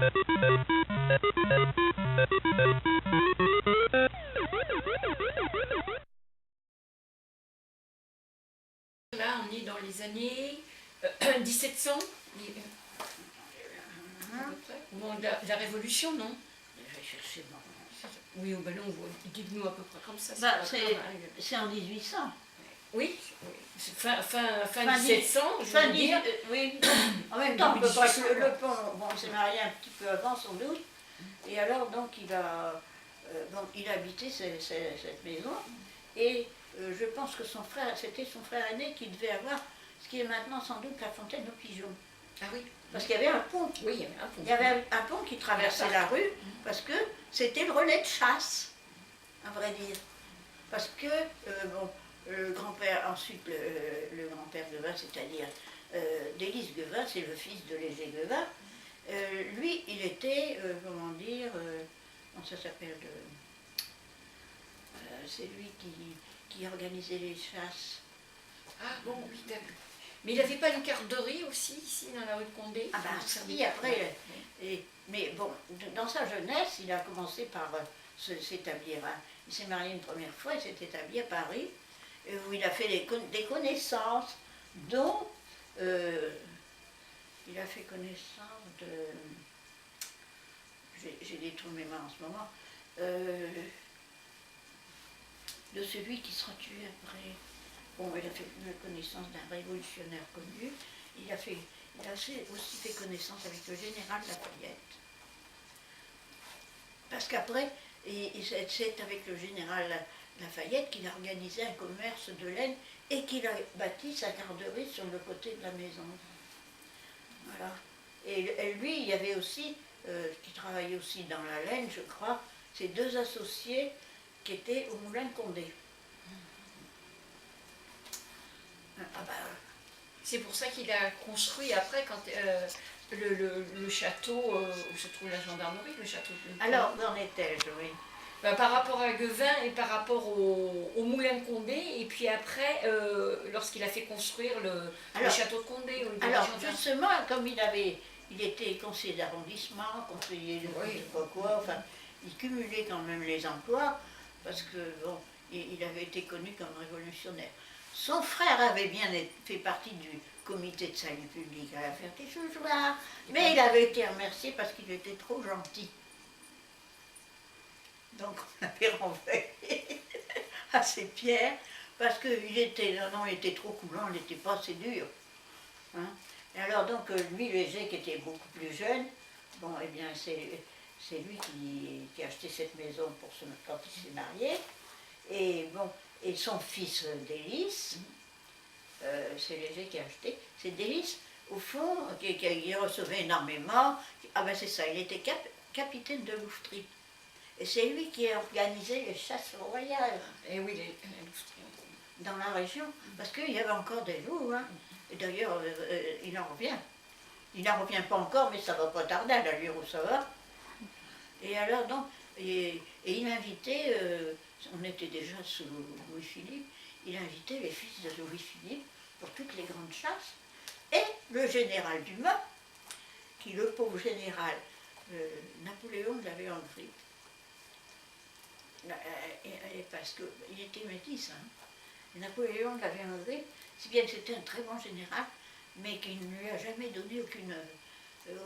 Là, on est dans les années 1700, à peu près. Bon, la Révolution, non? Je vais chercher mon... Oui, ben non, dites-nous à peu près comme ça. C'est en 1800. Oui, fin 1700, je veux dire. Oui, en même temps, on peut pas que le pont, bon, on s'est marié un petit peu avant sans doute, et alors donc il a habité cette maison, et je pense que son frère, c'était son frère aîné qui devait avoir ce qui est maintenant sans doute la fontaine aux pigeons. Ah oui. Parce qu'il y avait un pont. Oui, il y avait un pont. Il y avait un pont qui traversait la rue, parce que c'était le relais de chasse, à vrai dire. Parce que, le grand-père, ensuite le grand-père Guevin, c'est-à-dire d'Élise Guevin, c'est le fils de Léger Guevin, lui, il était, comment dire, comment ça s'appelle, c'est lui qui organisait les chasses. Ah bon, oui, d'accord. Mais il n'avait pas une garderie aussi, ici, dans la rue de Condé? Ah ben, si, après, mais bon, dans sa jeunesse, il a commencé par s'établir, hein. Il s'est marié une première fois, il s'est établi à Paris, où il a fait des connaissances, dont il a fait connaissance de... J'ai des trous de mémoire en ce moment, de celui qui sera tué après. Bon, il a fait connaissance d'un révolutionnaire connu, il a aussi fait connaissance avec le général Lafayette. Parce qu'après, c'est avec le général Lafayette qu'il a organisé un commerce de laine et qu'il a bâti sa garderie sur le côté de la maison. Voilà. Et lui, il y avait aussi, qui travaillait aussi dans la laine, je crois, ces deux associés qui étaient au Moulin de Condé. Ah bah, c'est pour ça qu'il a construit après, quand le château où se trouve la gendarmerie, le château de... Alors, où en était-je, oui. Ben, par rapport à Guevin et par rapport au Moulin de Condé, et puis après, lorsqu'il a fait construire le château de Condé. Alors, justement, comme il était conseiller d'arrondissement, conseiller de je sais pas quoi, enfin, il cumulait quand même les emplois, parce que, bon, il avait été connu comme révolutionnaire. Son frère avait bien fait partie du comité de salut public à la Ferté-Chouchoir, mais il avait été remercié parce qu'il était trop gentil. Donc on l'avait renvoyé à ses pierres, parce qu'il était trop coulant, il n'était pas assez dur. Hein. Et alors donc lui, Léger, qui était beaucoup plus jeune, bon, eh bien c'est lui qui a acheté cette maison quand il s'est marié, et bon, et son fils Délice, c'est Léger qui a acheté, c'est Délice, au fond, qui recevait énormément, ah ben c'est ça, il était capitaine de louveterie. Et c'est lui qui a organisé les chasses royales. Et oui, les louveteries. Dans la région, parce qu'il y avait encore des loups, hein. Et d'ailleurs, il en revient. Il n'en revient pas encore, mais ça va pas tarder à l'allure où ça va. Et alors donc, et il invitait, on était déjà sous Louis-Philippe, il invitait les fils de Louis-Philippe pour toutes les grandes chasses. Et le général Dumas, qui le pauvre général, Napoléon l'avait en grippe. Parce qu'il était métis, hein. Napoléon l'avait en grippe, si bien que c'était un très bon général, mais qu'il ne lui a jamais donné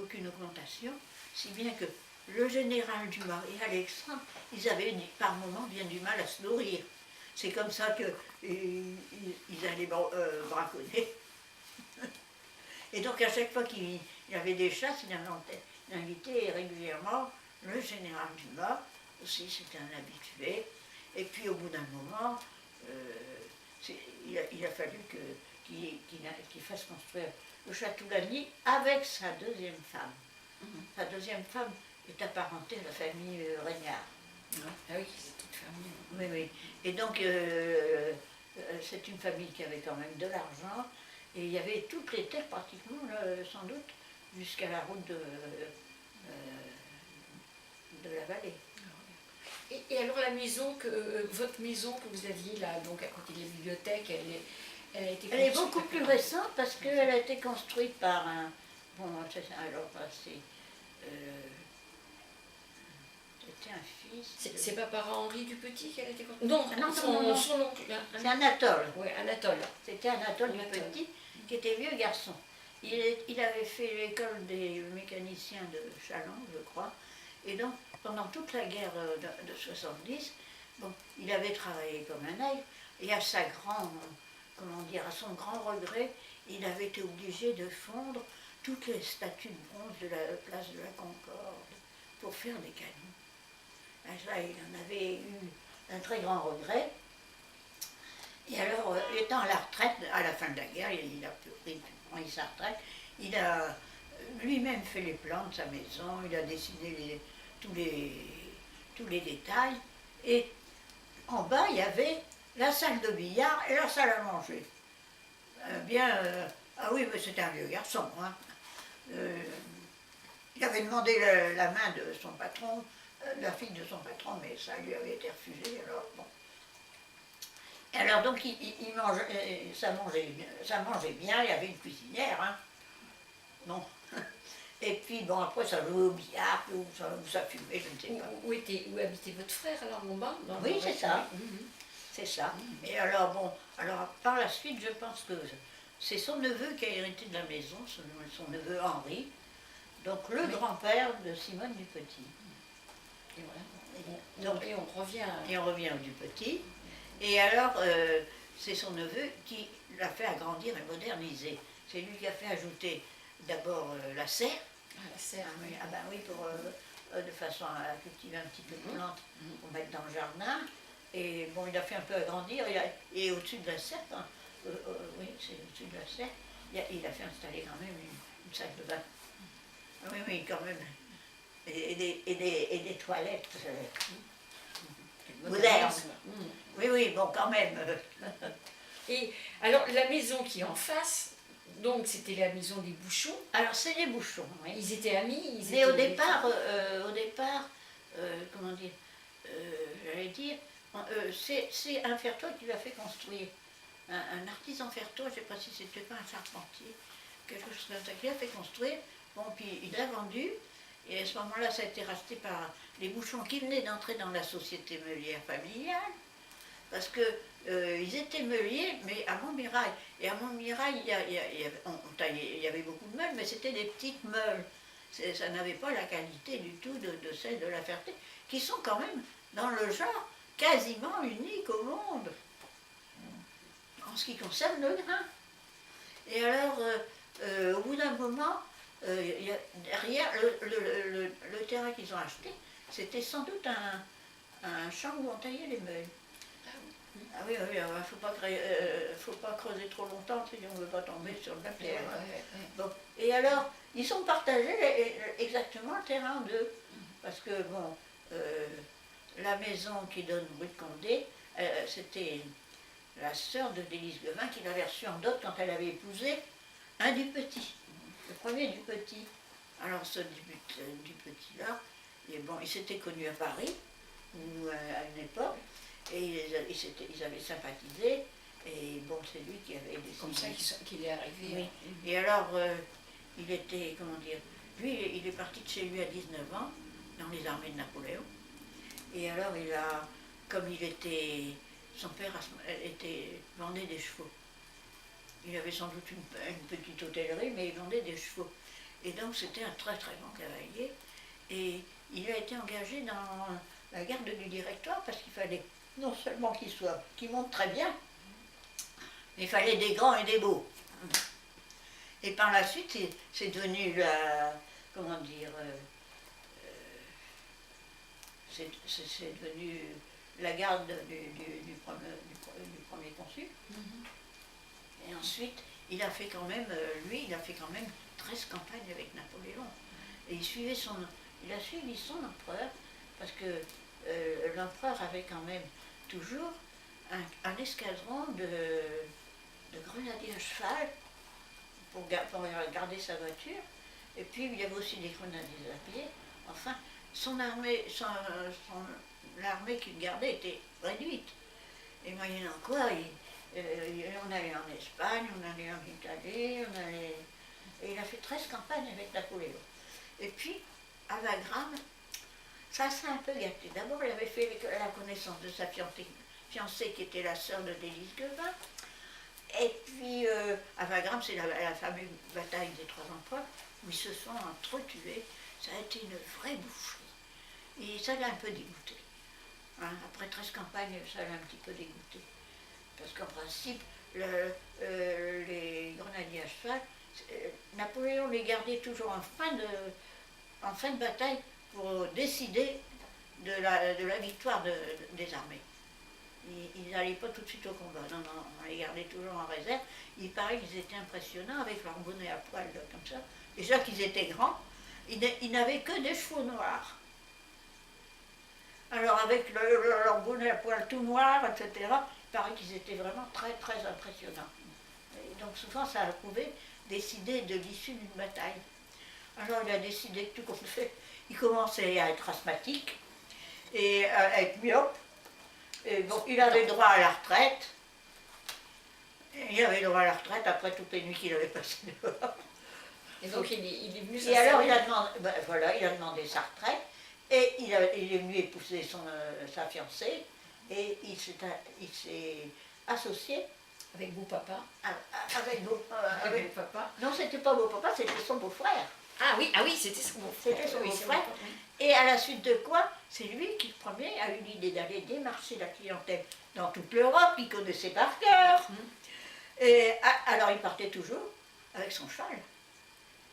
aucune augmentation, si bien que le général Dumas et Alexandre, ils avaient par moments bien du mal à se nourrir. C'est comme ça qu'ils allaient braconner. Et donc à chaque fois qu'il y avait des chasses, il invitait régulièrement le général Dumas, aussi c'était un habitué. Et puis au bout d'un moment, il a fallu qu'il fasse construire le château Lagny avec sa deuxième femme. Sa deuxième femme est apparentée à la famille Régnard. Ah oui, c'est toute famille. Oui, oui. Et donc, c'est une famille qui avait quand même de l'argent, et il y avait toutes les terres pratiquement, sans doute, jusqu'à la route de la vallée. Et alors la maison, votre maison que vous aviez là, donc à côté de la bibliothèque, elle a été construite... Elle est beaucoup plus récente parce qu'elle a été construite par un... Bon, alors c'est... un fils. C'est pas par Henri du Petit qu'elle a été construite? Non, non. Son oncle. C'est Anatole. Oui, Anatole. C'était Anatole du Petit, qui était vieux garçon. Il avait fait l'école des mécaniciens de Châlons, je crois. Et donc, pendant toute la guerre de 70, bon, il avait travaillé comme un aigle. Et à son grand regret, il avait été obligé de fondre toutes les statues de bronze de la place de la Concorde pour faire des canons. Et là, il en avait eu un très grand regret. Et alors, étant à la retraite, à la fin de la guerre, il a pris sa retraite, il a lui-même fait les plans de sa maison, il a dessiné tous les détails. Et en bas, il y avait la salle de billard et la salle à manger. Ah oui, mais c'était un vieux garçon. Hein. Il avait demandé la main de son patron, de la fille de son patron, mais ça lui avait été refusé. Alors, bon. Et alors donc, ça mangeait bien, il y avait une cuisinière. Hein. Bon. Et puis, bon, après, ça jouait au billard, ou ça fumait, je ne sais pas. Où habitait votre frère, alors, en bas? Oui, c'est ça. C'est ça. Et alors, bon, par la suite, je pense que c'est son neveu qui a hérité de la maison, son neveu Henri, donc le grand-père de Simone du Petit. Et voilà. Et on revient. Et on revient au du Petit. Et alors, c'est son neveu qui l'a fait agrandir et moderniser. C'est lui qui a fait ajouter d'abord la serre. Ah, la serre. Ah ben oui, de façon à cultiver un petit peu de plantes pour mettre dans le jardin. Et bon, il a fait un peu agrandir, et au-dessus de la serre, oui, c'est au-dessus de la serre, il a fait installer quand même une salle de bain. Oui, quand même. Et des toilettes modernes. Oui, bon, quand même. Et alors, la maison qui est en face, donc c'était la maison des Bouchons. Alors, c'est les Bouchons, oui. Ils étaient amis. Mais au départ, comment dire, j'allais dire, c'est un fertois qui l'a fait construire. Un artisan fertois, je ne sais pas si c'était pas un charpentier, quelque chose comme ça, qui l'a fait construire. Bon, puis il l'a vendu, et à ce moment-là, ça a été racheté par les Bouchons qui venaient d'entrer dans la société meulière familiale, parce que ils étaient meuliers, mais à Montmirail. Et à Montmirail, il y avait beaucoup de meules, mais c'était des petites meules. Ça n'avait pas la qualité du tout de celle de la Ferté, qui sont quand même dans le genre quasiment unique au monde, en ce qui concerne le grain. Et alors, au bout d'un moment, derrière le terrain qu'ils ont acheté, c'était sans doute un champ où on taillait les meules. Ah oui, il ne faut pas creuser trop longtemps si on ne veut pas tomber sur la terre. Bon. Et alors, ils sont partagés exactement le terrain en deux. Parce que, bon, la maison qui donne rue de Condé, c'était la sœur de Délise Guevin qui l'avait reçue en dot quand elle avait épousé un du Petit, le premier du Petit. Alors, ce du Petit-là, bon, ils s'étaient connus à Paris, ou à une époque. Et ils avaient sympathisé, et bon, c'est lui qui avait décidé. Comme ça qu'il est arrivé. Oui. Et alors, il était, comment dire, lui, il est parti de chez lui à 19 ans, dans les armées de Napoléon. Et alors, son père vendait des chevaux. Il avait sans doute une petite hôtellerie, mais il vendait des chevaux. Et donc, c'était un très très bon cavalier. Et il a été engagé dans la garde du directoire parce qu'il fallait non seulement qu'il monte très bien, mais il fallait des grands et des beaux. Et par la suite, c'est devenu c'est devenu la garde du premier consul. Et ensuite, il a fait quand même 13 campagnes avec Napoléon. Et il a suivi son empereur, parce que l'empereur avait quand même toujours un escadron de grenadiers à cheval pour garder sa voiture, et puis il y avait aussi des grenadiers à pied. Enfin, l'armée qu'il gardait était réduite. Et moyennant quoi, on allait en Espagne, on allait en Italie, et il a fait 13 campagnes avec Napoléon. Et puis, à Wagram, ça s'est un peu gâté. D'abord, il avait fait la connaissance de sa fiancée qui était la sœur de Délise Guevin. Et puis, à Wagram, c'est la fameuse bataille des Trois Empereurs, où ils se sont entretués. Ça a été une vraie boucherie. Et ça l'a un peu dégoûté. Hein, après 13 campagnes, ça l'a un petit peu dégoûté. Parce qu'en principe, les grenadiers à cheval, Napoléon les gardait toujours en fin de bataille pour décider de la victoire des armées. Ils n'allaient pas tout de suite au combat, non, on les gardait toujours en réserve. Il paraît qu'ils étaient impressionnants avec leur bonnet à poil comme ça. Déjà qu'ils étaient grands, ils n'avaient que des chevaux noirs. Alors avec leur bonnet à poil tout noir, etc., il paraît qu'ils étaient vraiment très très impressionnants. Et donc souvent ça a prouvé décider de l'issue d'une bataille. Alors il a décidé que tout compte fait, il commençait à être asthmatique et à être myope. Et bon, il avait droit à la retraite. Il avait droit à la retraite après toutes les nuits qu'il avait passées dehors. Et donc il est venu et alors il a demandé sa retraite et il est venu épouser sa fiancée et il s'est associé avec beau-papa. Avec beau-papa. Non, c'était pas beau-papa, c'était son beau-frère. Ah oui, c'était son beau-frère. C'était son beau-frère. Et à la suite de quoi, c'est lui qui, le premier, a eu l'idée d'aller démarcher la clientèle dans toute l'Europe, il connaissait par cœur. Et alors il partait toujours avec son cheval.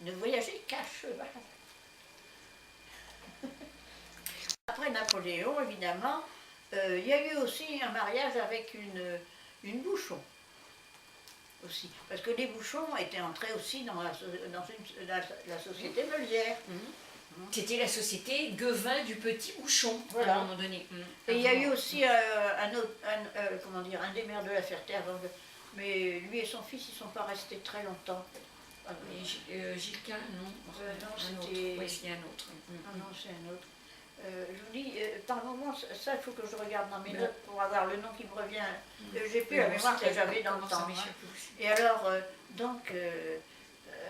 Ne voyageait qu'à cheval. Après Napoléon, évidemment, il y a eu aussi un mariage avec une bouchon. Aussi. Parce que les bouchons étaient entrés aussi dans la société Meulière. C'était la société Guevin du Petit Bouchon, voilà. À un moment donné. Et il y a eu aussi un des maires de la Ferté, mais lui et son fils, ils ne sont pas restés très longtemps. Gilles Quint, non. Non, c'était... Oui, il y a un autre. Non, c'est un autre. Je vous dis, par moment, ça, il faut que je regarde dans mes notes pour avoir le nom qui me revient. J'ai plus la mémoire que j'avais dans le temps. Et alors, donc,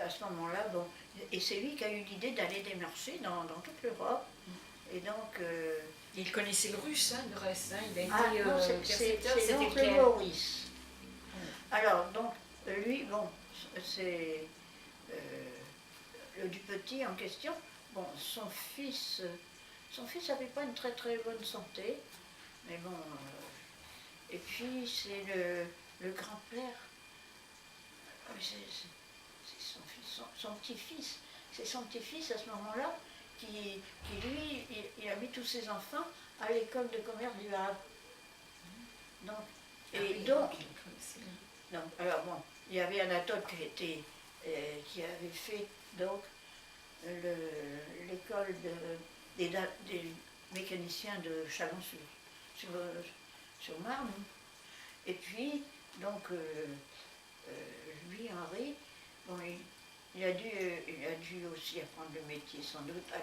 à ce moment-là, bon, et c'est lui qui a eu l'idée d'aller démarcher dans toute l'Europe. Et donc... il connaissait le russe, hein, de reste. Hein. Il a été percepteur, c'est l'oncle Maurice. Alors, donc, lui, bon, c'est le Dupetit en question. Bon, son fils n'avait pas une très très bonne santé, mais bon, et puis c'est le grand-père, c'est son petit-fils, c'est son petit-fils à ce moment-là, qui lui, il a mis tous ses enfants à l'école de commerce du Havre. Donc, alors bon, il y avait Anatole qui avait fait donc l'école des mécaniciens de Chalon-sur-Marne. Et puis, donc, lui, Henri, bon, il a dû aussi apprendre le métier, sans doute, à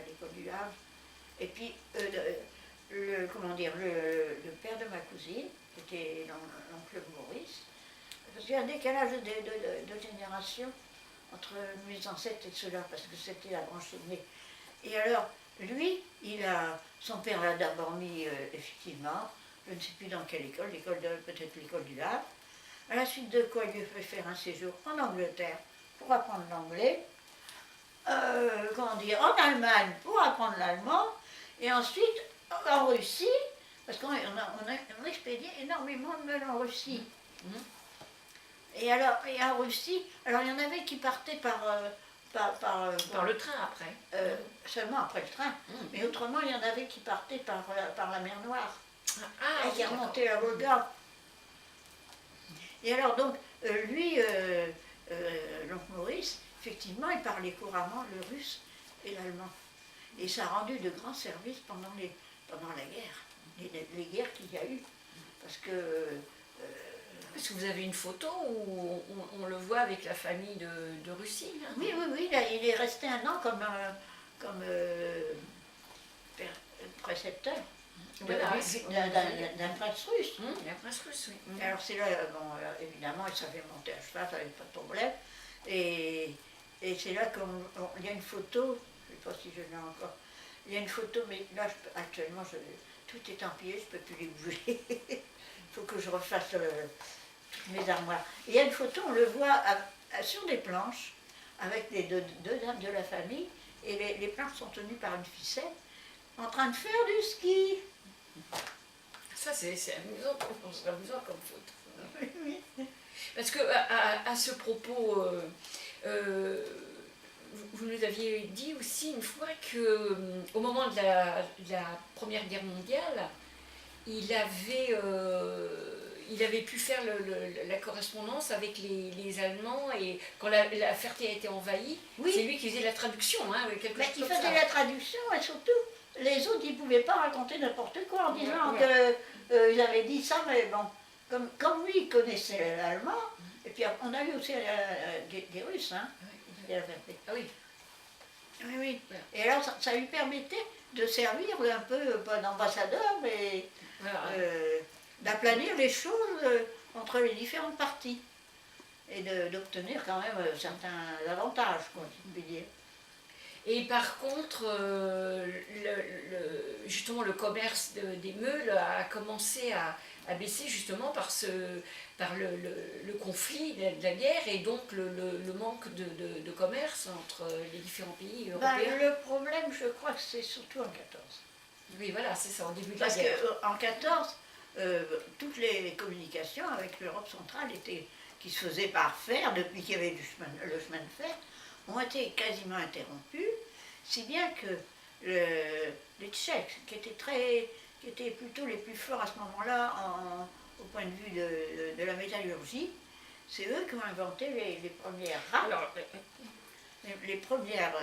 l'école du Havre. Et puis, le père de ma cousine, qui était l'oncle Maurice, parce qu'il y a un décalage de génération entre mes ancêtres et ceux-là, parce que c'était la branche aînée. Et alors, lui, son père l'a d'abord mis, effectivement, je ne sais plus dans quelle école, peut-être l'école du Havre, à la suite de quoi il lui a fait faire un séjour en Angleterre pour apprendre l'anglais, en Allemagne pour apprendre l'allemand, et ensuite en Russie, parce qu'on expédiait énormément de mails en Russie. Et en Russie, alors il y en avait qui partaient par le train après. Seulement après le train. Mais autrement, il y en avait qui partaient par la mer Noire. Et qui remontaient la Volga. Et alors donc, lui, l'oncle Maurice, effectivement, il parlait couramment le russe et l'allemand. Et ça a rendu de grands services pendant la guerre, les guerres qu'il y a eu. Parce que vous avez une photo où on le voit avec la famille de Russie. Hein. Oui, il est resté un an comme précepteur d'un prince russe. Un prince russe, oui. Alors c'est là, bon, évidemment, il savait monter à cheval, ça n'avait pas de problème. Et c'est là qu'il y a une photo, je ne sais pas si je l'ai encore, Il y a une photo, mais là, actuellement, tout est empilé, je ne peux plus les bouger. Il faut que je refasse toutes mes armoires. Et il y a une photo, on le voit sur des planches, avec les deux dames de la famille, et les planches sont tenues par une ficelle, en train de faire du ski. Ça, c'est amusant, c'est amusant comme photo. Oui. Parce que à ce propos, vous nous aviez dit aussi une fois que au moment de la Première Guerre mondiale, il avait pu faire la correspondance avec les Allemands, et quand la Ferté a été envahie, oui. C'est lui qui faisait la traduction. Hein, mais il faisait la traduction, et surtout, les autres, ils ne pouvaient pas raconter n'importe quoi en disant qu'ils avaient dit ça, mais bon, comme lui, il connaissait l'allemand, et puis on a eu aussi des Russes, hein, oui. Ah oui. Oui, oui. Et alors, ça lui permettait de servir un peu, pas d'ambassadeur, mais d'aplanir les choses entre les différentes parties, et d'obtenir quand même certains avantages, quoi, si on peut dire. Et par contre, justement, le commerce des meules a commencé à baisser justement par le conflit de la guerre, et donc le manque de commerce entre les différents pays européens. Le problème, je crois que c'est surtout en 14. Oui, voilà, c'est ça, au début de la guerre. Parce qu'en 14, toutes les communications avec l'Europe centrale qui se faisaient par fer, depuis qu'il y avait le chemin de fer, ont été quasiment interrompues, si bien que les Tchèques, qui étaient plutôt les plus forts à ce moment-là au point de vue de la métallurgie, c'est eux qui ont inventé les premières rames. Alors, les premières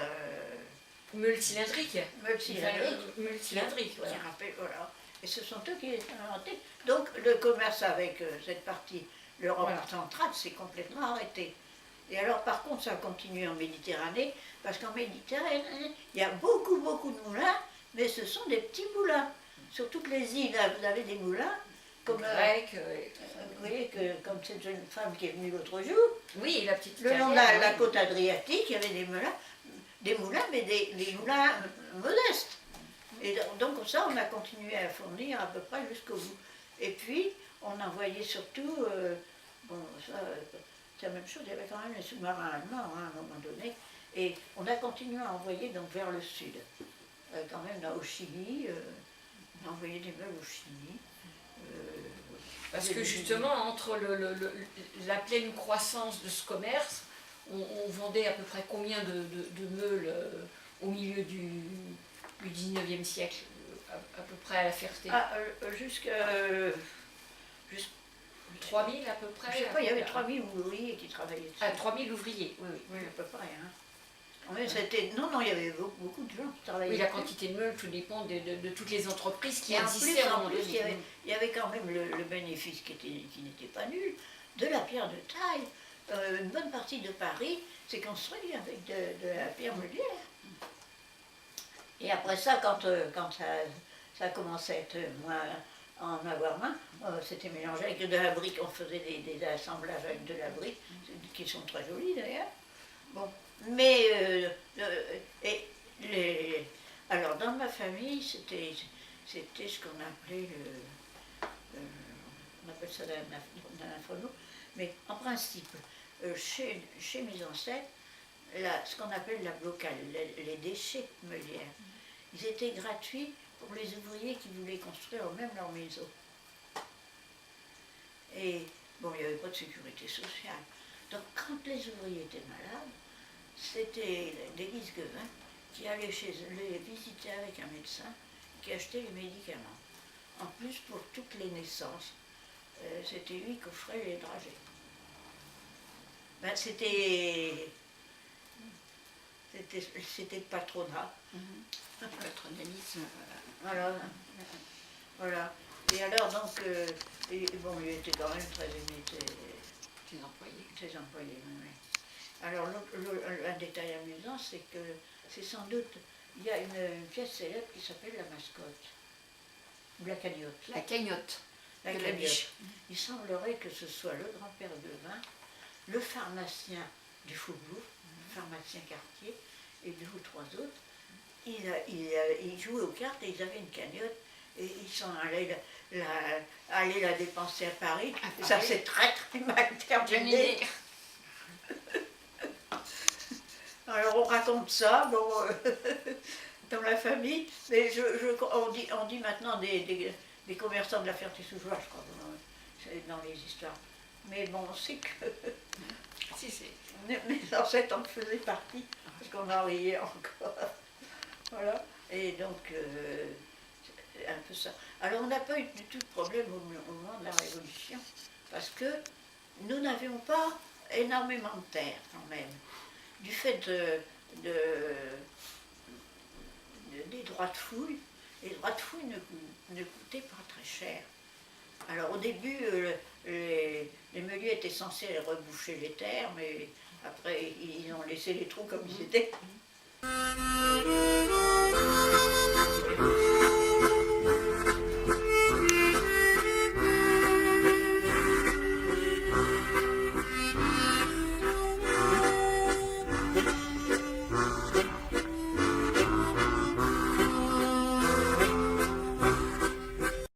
meules cylindriques. Meules cylindriques, voilà. Voilà. Et ce sont eux qui les ont inventés. Donc le commerce avec cette partie, l'Europe centrale, s'est complètement arrêté. Et alors, par contre, ça a continué en Méditerranée, parce qu'en Méditerranée, il y a beaucoup, beaucoup de moulins, mais ce sont des petits moulins. Sur toutes les îles, vous avez des moulins, comme vous voyez, comme cette jeune femme qui est venue l'autre jour. Oui, la petite. Le long de la côte adriatique, il y avait des moulins, mais des moulins modestes. Et donc, ça, on a continué à fournir à peu près jusqu'au bout. Et puis, on envoyait surtout, c'est la même chose, il y avait quand même les sous-marins allemands, hein, à un moment donné, et on a continué à envoyer donc vers le sud. Quand même, là, au Chili, on a envoyé des meules au Chili. Parce que justement, entre la pleine croissance de ce commerce, on vendait à peu près combien de meules au milieu du 19e siècle, à peu près à la Ferté? Jusqu'à 3000 à peu près. Je sais pas, il y avait 3000 ouvriers qui travaillaient dessus. Ah, 3000 ouvriers, oui. Oui, à peu près. Hein. Non, il y avait beaucoup de gens qui travaillaient. Oui, la quantité de meules, tout dépend de toutes les entreprises qui existaient. En plus, il y avait quand même le bénéfice qui n'était pas nul, de la pierre de taille. Une bonne partie de Paris s'est construite avec de la pierre meulière. Et après ça, quand ça commençait à être moins en avoir moins, c'était mélangé avec de la brique. On faisait des assemblages avec de la brique, qui sont très jolis d'ailleurs. Bon. Mais, alors dans ma famille, c'était ce qu'on appelait on appelle ça dans l'infono, mais en principe, chez mes ancêtres, ce qu'on appelle la blocale, les déchets meulières, ils étaient gratuits pour les ouvriers qui voulaient construire eux-mêmes leur maison. Et bon, il n'y avait pas de sécurité sociale. Donc quand les ouvriers étaient malades, c'était l'Élise Guevin qui allait chez eux, les visiter avec un médecin, qui achetait les médicaments. En plus, pour toutes les naissances, c'était lui qui offrait les dragées. Ben, c'était le patronat. Le patronalisme. Voilà. Et alors, donc, bon, il était quand même très aimé, ses employés. Oui. Alors, un détail amusant, c'est que c'est sans doute, il y a une pièce célèbre qui s'appelle La Mascotte, ou La Cagnotte. La Cagnotte. La Cagnotte. Il semblerait que ce soit le grand-père de Vin, le pharmacien du Faubourg, le pharmacien Cartier, et deux ou trois autres, ils jouaient aux cartes et ils avaient une cagnotte et ils sont allés la dépenser à Paris. Ça s'est très mal terminé. Alors on raconte ça, bon, dans la famille, mais on dit maintenant des commerçants de la Ferté-sous-Joie, je crois, dans les histoires. Mais bon, on sait que Si. mes ancêtres en faisaient partie, parce qu'on en riait encore. Voilà, et donc, c'est un peu ça. Alors on n'a pas eu du tout de problème au moment de la Révolution, parce que nous n'avions pas énormément de terre quand même. Du fait des droits de fouille, les droits de fouille ne coûtaient pas très cher. Alors au début, les meuniers étaient censés reboucher les terres, mais après ils ont laissé les trous comme ils étaient.